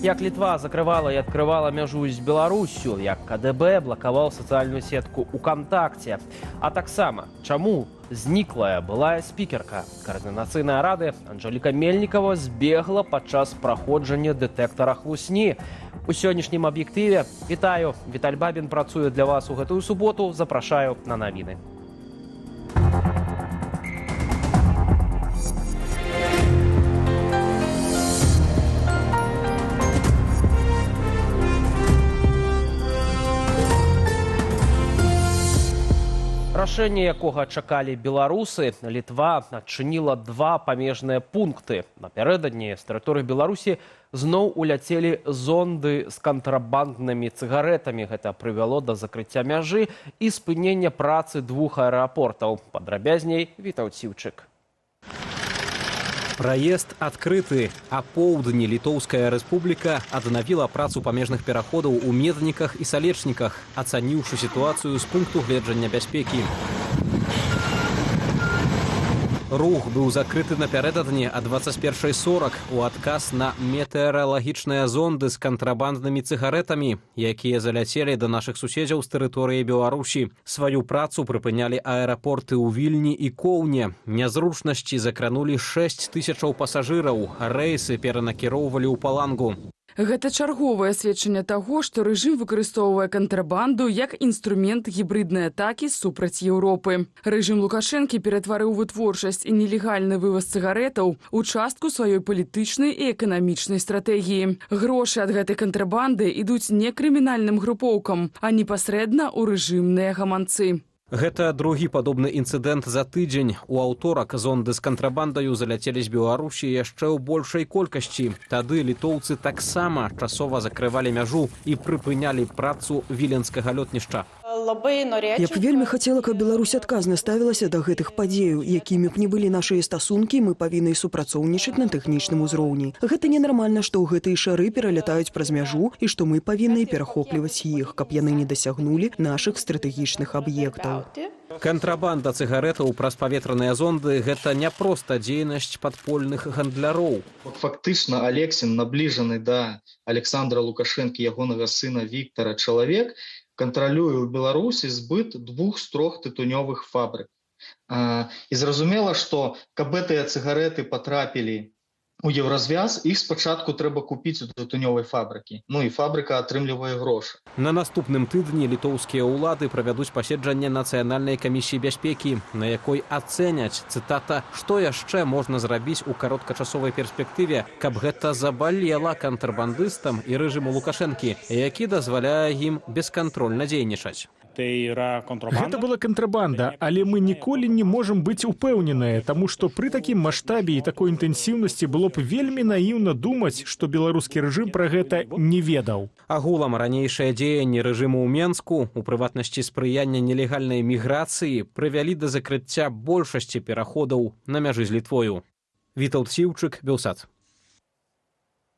Як Литва закрывала и открывала мяжу з Беларусью, як КДБ блокаваў сацыяльную сетку УКонтакте. А таксама, чаму зніклая былая спікерка Координацыйнай рады Анжеліка Мельнікова збегла падчас праходжання дэтэктара хлусні. У сённяшнім аб'ектыве вітаю, Віталь Бабін працуе для вас у гэтую суботу, запрашаю на навіны. Рашэнне якога чакалі беларусы, Літва адчыніла два памежныя пункты. Напярэдадні з тэрыторыі Беларусі зноў уляцелі зонды з кантрабанднымі цыгаретамі. Гэта прывяло да закрыцця мяжы і спынення працы двух аэрапортаў. Падрабязней Вітаў Ціўчык. Праезд адкрыты. А поўдні Літоўская рэспубліка аднавіла працу памежных пераходаў у Медніках і Салечніках, ацаніўшы сітуацыю з пункту гледжання бяспекі. Рух быў закрыты напярэдадні а 21:40 у адказ на метэаралагічныя зонды з кантрабанднымі цыгаретамі, якія заляцелі да нашых суседзяў з тэрыторыі Беларусі. Сваю працу прыпынялі аэрапорты ў Вільні і Коўне. Нязручнасці закранулі 6 тысячаў пасажыраў, рэйсы перанакіроўвалі ў Палангу. Гэта чарговае сведчанне таго, што рэжым выкарыстоўвае кантрабанду як інструмент гібрыднай атакі супраць Еўропы. Рэжым Лукашэнкі ператварыў вытворчасць і нелегальны вываз цыгаретаў у частку сваёй палітычнай і эканамічнай стратэгіі. Грошы ад гэтай кантрабанды ідуць не крымінальным групоўкам, а непасрэдна ў рэжымныя гаманцы. Гэта другі падобны інцыдэнт за тыдзень. У аўторак зонды з кантрабандаю заляцелі з Беларусі яшчэ ў большай колькасці. Тады літоўцы таксама часова закрывалі мяжу і прыпынялі працу віленскага лётнішча. Я б вельмі хацела, каб Беларусь адказна ставілася да гэтых падзеяў. Якімі б не былі нашыя стасункі, мы павінны супрацоўнічаць на тэхнічным узроўні. Гэта ненармальна, што ў гэтыя шары пералятаюць праз мяжу і што мы павінны перахопліваць іх, каб яны не дасягнулі нашых стратэгічных аб'ектаў. Кантрабанда цыгаретаў праз паветраныя зонды – гэта не проста дзейнасць падпольных гандляроў. Фактычна Алексін, набліжаны да Александра Лукашэнкі, ягонага сына Віктара чалавек, кантралюе ў Беларусі збыт 2 з 3 тытунёвых фабрык. І зразумела, што каб гэтыя цыгареты патрапілі у Еўразвяз, іх спачатку трэба купіць у тытунёвай фабрыкі. Ну і фабрыка атрымлівае грошы. На наступным тыдні літоўскія ўлады правядуць паседжанне Нацыянальнай камісіі бяспекі, на якой ацэняць, цытата, што яшчэ можна зрабіць у кароткачасовай перспектыве, каб гэта забалела кантрабандыстам і рэжыму Лукашэнкі, які дазваляе ім бескантрольна дзейнічаць. Гэта была кантрабанда, але мы ніколі не можам быць упэўненыя, таму што пры такім маштабе і такой інтэнсіўнасці было б вельмі наіўна думаць, што беларускі рэжым пра гэта не ведаў. Агулам ранейшыя дзеянні рэжыму ў Менску, у прыватнасці спрыяння нелегальнай міграцыі, прывялі да закрыцця большасці пераходаў на мяжы з Літвою. Вітаў Ціўчык, Белсат.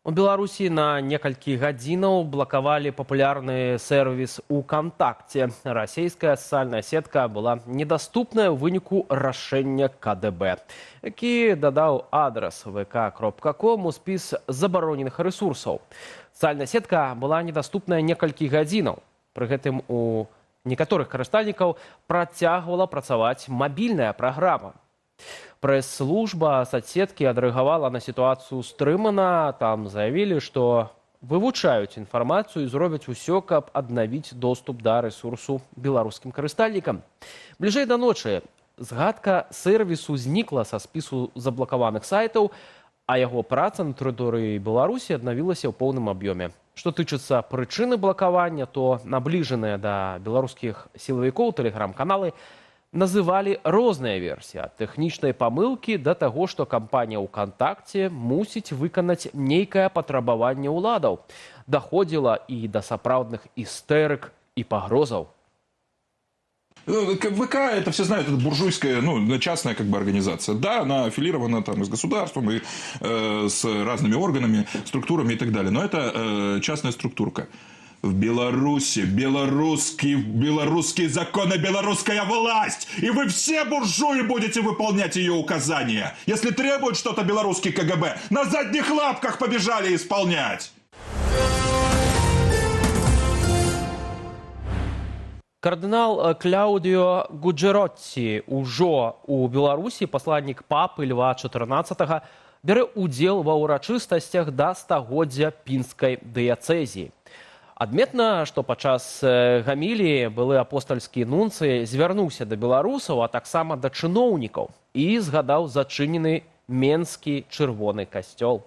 У Беларусі на некалькі гадзінаў блакавалі папулярны сервіс УКонтакте. Расійская сацыяльная сетка была недаступная ў выніку рашэння КДБ, які дадаў адрас vk.com у спіс забароненых рэсурсаў. Сацыяльная сетка была недаступная некалькі гадзінаў. Пры гэтым у некаторых карыстальнікаў працягвала працаваць мабільная праграма. Прэс-служба соцсеткі адрэагавала на сітуацыю стрымана. Там заявілі, што вывучаюць інфармацыю і зробяць усё, каб аднавіць доступ да рэсурсу беларускім карыстальнікам. Бліжэй да ночы згадка сервісу знікла са спісу заблакаваных сайтаў, а яго праца на тэрыторыі Беларусі аднавілася ў поўным аб'ёме. Што тычыцца прычыны блакавання, то набліжаныя да беларускіх сілавікоў тэлеграм-каналы называлі розныя версіі, ад тэхнічнай памылкі да таго, што кампанія УКонтакте мусіць выканаць нейкае патрабаванне ўладаў. Даходзіла і да сапраўдных істэрык і пагрозаў. ВК, это все знают, это буржуйская, частная организация. Да, она аффилирована там и с государством, и с разными органами, структурами и так далее. Но это частная структурка. В Беларуси белорусские законы, белорусская власть. И вы все буржуи будете выполнять ее указания. Если требует что-то белорусский КГБ, на задних лапках побежали исполнять. Кардынал Кляудио Гуджеротти ўжо у Беларусі, пасланнік папы Льва XIV, бярэ ўдзел ва ўрачыстасцях да стагоддзя пінскай дыяцэзіі. Адметна, што падчас гаміліі былы апостальскі нунцый звярнуўся да беларусаў, а таксама да чыноўнікаў і згадаў зачынены Менскі чырвоны касцёл.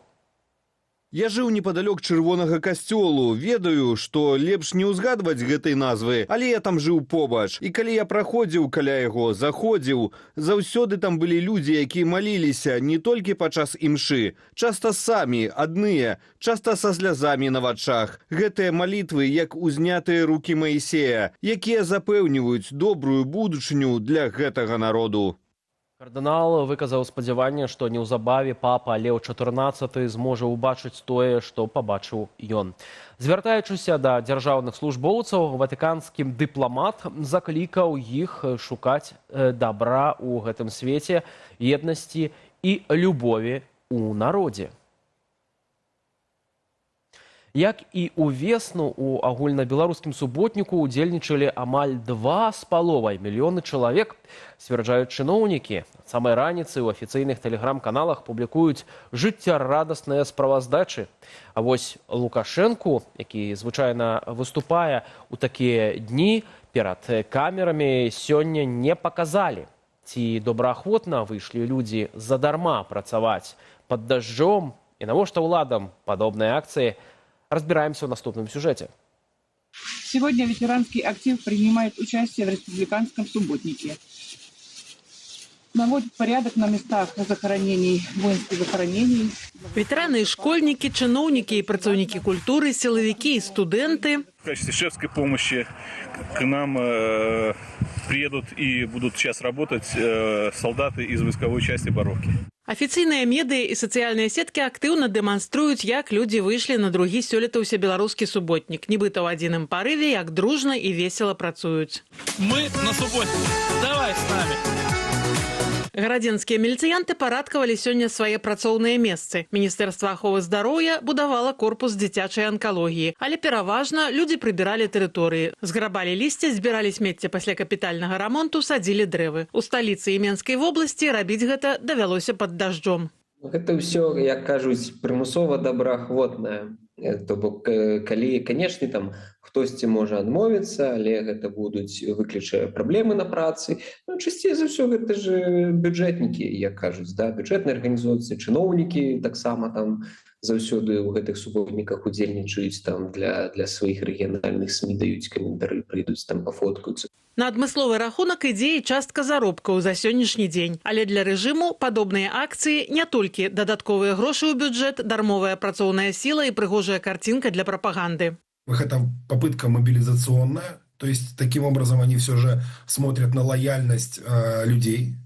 Я жыў непадалёк чырвонага касцёлу, ведаю, што лепш не ўзгадваць гэтай назвы, але я там жыў побач. І калі я праходзіў каля яго, заходзіў, заўсёды там былі людзі, якія маліліся не толькі падчас імшы, часта самі, адныя, часта са слязамі на вачах. Гэтыя малітвы, як узнятыя рукі Маісея, якія запэўніваюць добрую будучыню для гэтага народу. Кардынал выказаў спадзяванне, што неўзабаве папа Леў XIV зможа ўбачыць тое, што пабачыў ён. Звяртаючыся да дзяржаўных службоўцаў, ватыканскі дыпламат заклікаў іх шукаць дабра ў гэтым свеце, еднасці і любові ў народзе. Як і ўвесну у агульнабеларускім суботніку удзельнічалі амаль 2,5 мільёны чалавек, сцвярджаюць чыноўнікі. Ад самай раніцы ў афіцыйных тэлеграм-каналах публікуюць жыццярадасныя справаздачы. А вось Лукашэнку, які звычайна выступае ў такія дні перад камерамі, сёння не паказалі. Ці добраахвотна выйшлі людзі задарма працаваць пад дажджом і навошта ўладам падобныя акцыі, разбираемся в наступном сюжете. Сегодня ветеранский актив принимает участие в республиканском субботнике. Наводит порядок на местах захоронений, воинских захоронений. Ветераны и школьники, чиновники и працовники культуры, силовики и студенты. В качестве шефской помощи к нам приедут и будут сейчас работать солдаты из войсковой части Боровки. Афіцыйныя медыа і сацыяльныя сеткі актыўна дэманструюць, як людзі выйшлі на другі сёлета ўсебеларускі суботнік. Нібыта ў адзіным парыве, як дружна і весела працуюць. Мы на суботніку. Давай з намі. Гарадзенскія міліцыянты парадкавалі сёння свае працоўныя месцы. Міністэрства аховы здароўя будавала корпус дзіцячай анкалогіі, але пераважна людзі прыбіралі тэрыторыі. Зграбалі лісце, збіралі смецце пасля капітальнага рамонту, садзілі дрэвы. У сталіцы і Менскай вобласці рабіць гэта давялося пад дажджом. Гэта ўсё, як кажуць, прымусова добраахвотнае. То бок, калі, канешне, там хтосьці можа адмовіцца, але гэта будуць выключныя праблемы на працы. Ну, часцей за ўсё гэта ж бюджэтнікі, як кажуць, да? Бюджэтныя арганізацыі, чыноўнікі таксама там заўсёды ў гэтых суботніках удзельнічаюць, там для сваіх рэгіянальных СМІ даюць каментары, прыйдуць там пафоткаюцца. На адмысловы рахунак ідзе і частка заробкаў за сённяшні дзень. Але для рэжыму падобныя акцыі не толькі дадатковыя грошы ў бюджэт, дармовая працоўная сіла і прыгожая картинка для пропаганды. Это попытка мобилизационная, то есть таким образом они все же смотрят на лояльность людей,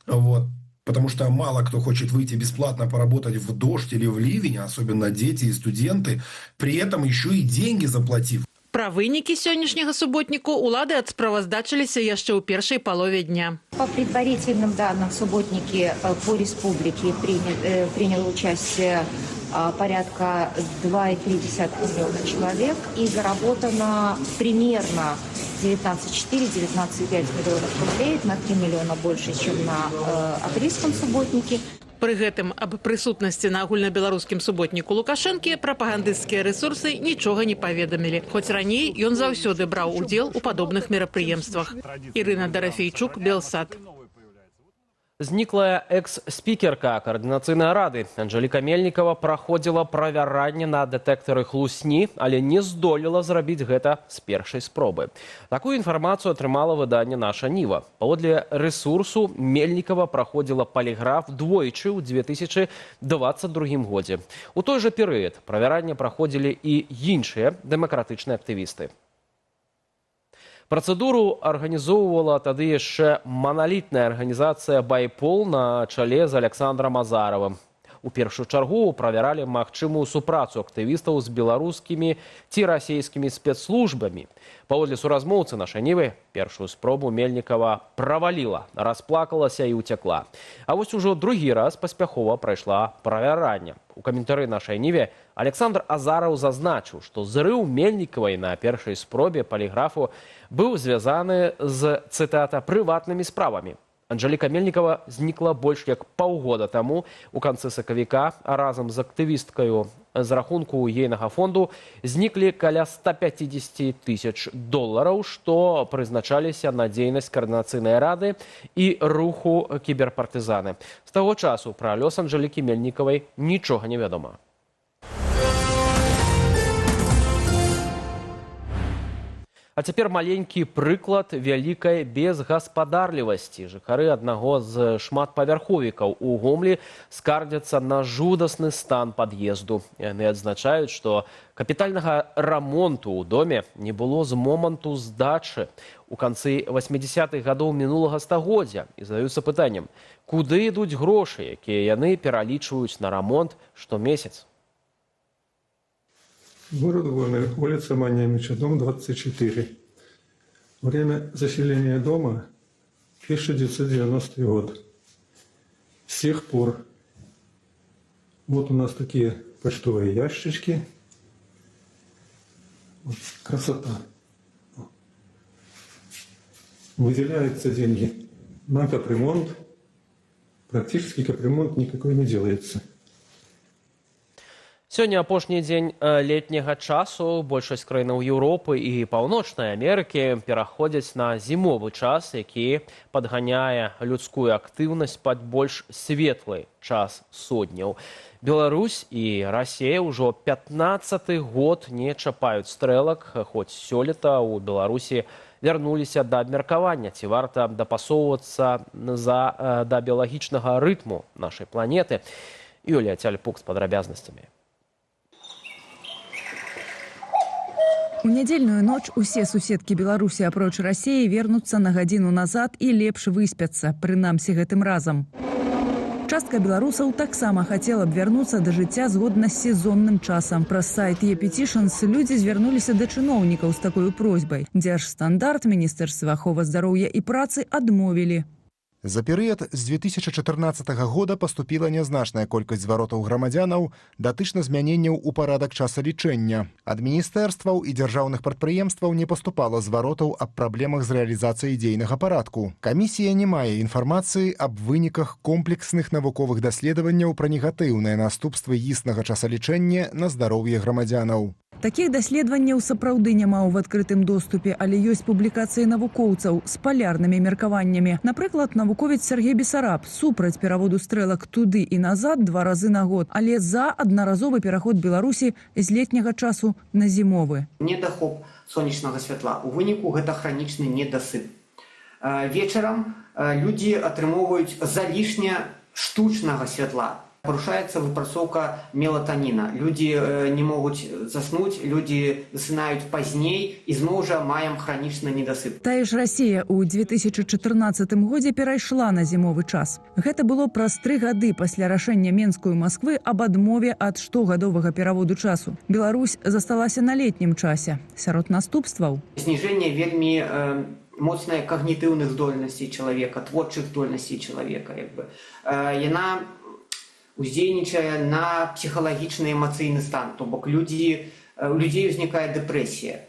вот. Потому что мало кто хочет выйти бесплатно поработать в дождь или в ливень, особенно дети и студенты, при этом еще и деньги заплатив. Пра вынікі сённяшняга суботніку улады адсправаздачыліся яшчэ ў першай палове дня. По предварительным данным, в субботнике по республике приняло участие порядка 2,3 миллиона человек и заработано примерно 19,4-19,5 миллионов рублей, на 3 миллиона больше, чем на апрельском субботнике. Пры гэтым аб прысутнасці на агульнабеларускім суботніку Лукашэнкі прапагандысцкія рэсурсы нічога не паведамілі. Хоць раней ён заўсёды браў удзел у падобных мерапрыемствах. Ірына Дарафейчук, Белсат. Зніклая экс-спікерка Координацыйнай рады Анжеліка Мельнікова праходзіла правяранне на дэтэктары хлусні, але не здолела зрабіць гэта з першай спробы. Такую інфармацыю атрымала выданне «Наша Ніва». Паводле рэсурсу Мельнікова праходзіла паліграф двойчы ў 2022 годзе. У той жа перыяд правяранне праходзілі і іншыя дэмакратычныя актывісты. Працэдуру арганізоўвала тады яшчэ маналітная арганізацыя «Байпол» на чале з Александром Азаровым. У першую чаргу правяралі магчымую супрацу актывістаў з беларускімі ці расійскімі спецслужбамі. Паводле суразмоўцы нашай Нівы, першую спробу Мельнікава праваліла, расплакалася і ўцякла. А вось ужо другі раз паспяхова прайшла правяранне. У каментары нашай Ніве Александр Азараў зазначыў, што зрыў Мельнікавай на першай спробе паліграфу быў звязаны з, цытата, прыватнымі справамі. Анжеліка Мельнікава знікла больш як паўгода таму у канцы сакавіка, а разам з актывісткаю з рахунку ейнага фонду зніклі каля 150 тысяч долараў, што прызначаліся на дзейнасць каардынацыйнай рады і руху кіберпартызаны. З таго часу пра лёс Анжелікі Мельнікавай нічога не вядома. А цяпер маленькі прыклад вялікай безгаспадарлівасці. Жыхары аднаго з шматпавярховікаў у Гомлі скардзяцца на жудасны стан пад'езду. Яны адзначаюць, што капітальнага рамонту ў доме не было з моманту здачы у канцы 80-х гадоў минулага стагоддзя. І задаюцца пытаннем, куды ідуць грошы, якія яны пералічваюць на рамонт штомесяц. Город Гомель, улица Манемича, дом 24. Время заселения дома 1990 год. С тех пор вот у нас такие почтовые ящички. Вот, красота. Выделяются деньги на капремонт. Практически капремонт никакой не делается. Сёння апошні дзень летняга часу. Большасць краінаў Еўропы і Паўночнай Амерыкі пераходзяць на зімовы час, які падганяе людскую актыўнасць пад больш светлы час сотняў. Беларусь і Расія ўжо 15-й год не чапаюць стрэлак, хоць сёлета ў Беларусі вярнуліся да абмеркавання, ці варта дапасоўвацца да біялагічнага рытму нашай планеты. Юлія Цяльпук з падрабязнасцямі. У нядзельную ноч усе суседкі Беларусі апроч Расіі вернуцца на гадзіну назад і лепш выспяцца, прынамсі гэтым разам. Частка беларусаў таксама хацела б вярнуцца да жыцця згодна з сезонным часам. Праз сайт e-Petitions людзі звярнуліся да чыноўнікаў з такой просьбай. Дзяржстандарт, Міністэрства аховы здароўя і працы адмовілі. За перыяд з 2014 года паступіла нязначная колькасць зваротаў грамадзянаў датычна змяненняў у парадак часалічэння. Ад міністэрстваў і дзяржаўных прадпрыемстваў не паступала зваротаў аб праблемах з рэалізацыяй дзейнага парадку. Камісія не мае інфармацыі аб выніках комплексных навуковых даследаванняў пра негатыўныя наступствы існага часалічэння на здароўе грамадзянаў. Такіх даследаванняў сапраўды няма ў адкрытым доступе, але ёсць публікацыі навукоўцаў з палярнымі меркаваннямі. Напрыклад, навуковец Сергей Бесараб супраць пераводу стрэлак туды і назад 2 разы на год, але за аднаразовы пераход Беларусі з летняга часу на зімовы. Недахоп сонечнага святла. У выніку гэта хранічны недасып. Вечарам людзі атрымоўваюць залішне штучнага святла. Парушаецца выпрацоўка мелатаніна. Людзі не могуць заснуць, людзі засынаюць пазней і зноў жа маем хранічны недасып. Тая ж Расія ў 2014 годзе перайшла на зімовы час. Гэта было праз 3 гады пасля рашэння Менскую Масквы аб адмове ад штогадовага пераводу часу. Беларусь засталася на летнім часе. Сярод наступстваў зніжэнне вельмі моцныя когнітыўных здольнасцей чалавека, творчых здольнасцей чалавека. Яна уздзейнічае на псіхалагічны эмацыйны стан, то бок у людзей узнікае дэпрэсія,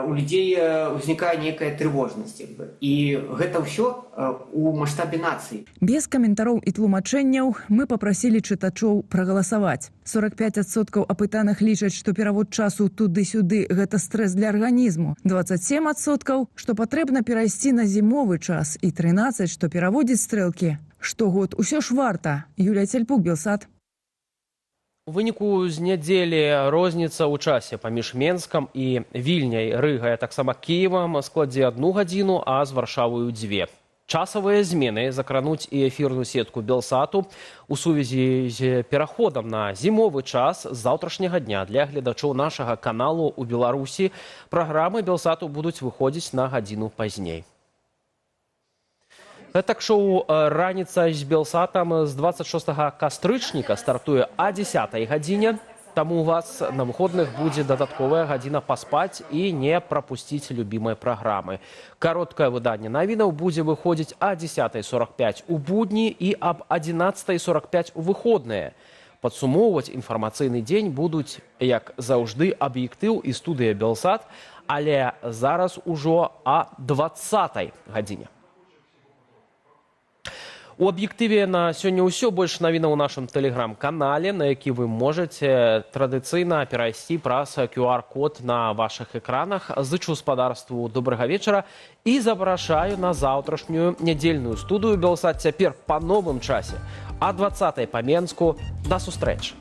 у людзей узнікае нейкая трывожнасць. І гэта ўсё у маштабе нацыі. Без каментароў і тлумачэнняў мы папрасілі чытачоў прагаласаваць. 45% апытаных лічаць, што перавод часу туды-сюды гэта стрэс для арганізму. 27%, што патрэбна перайсці на зімовы час. І 13%, што пераводзіць стрэлкі штогод усё ж варта. Юлія Цяльпук, Белсат. У выніку з нядзелі розніца ў часе паміж Менскам і Вільняй, Рыгай, таксама Кіевам складзе 1 гадзіну, а з Варшавою 2. Часавыя змены закрануць і эфірную сетку Белсату у сувязі з пераходам на зімовы час з заўтрашняга дня для гледачоў нашага каналу ў Беларусі. Праграмы Белсату будуць выходзіць на гадзіну пазней. Гэтак шоу «Раніца з Белсатам» з 26 кастрычніка стартуе о 10 гадзіне. Таму у вас на выходных будзе дадатковая гадзіна паспаць і не прапусціць любімай праграмы. Кароткае выданне навінаў будзе выходзіць о 10:45 у будні і аб 11:45 у выходныя. Падсумоўваць інфармацыйны дзень будуць, як заўжды, аб'ектыў і студыя «Белсат», але зараз ужо о 20 гадзіне. У аб'ектыве на сёння ўсё. Больш навінаў у нашым тэлеграм-канале, на які вы можаце традыцыйна перайсці праз QR-код на вашых экранах. Зычу гаспадарству добрага вечара і запрашаю на заўтрашнюю нядзельную студыю «Белсат» цяпер па новым часе. О 20 па Менску. Да сустрэчы.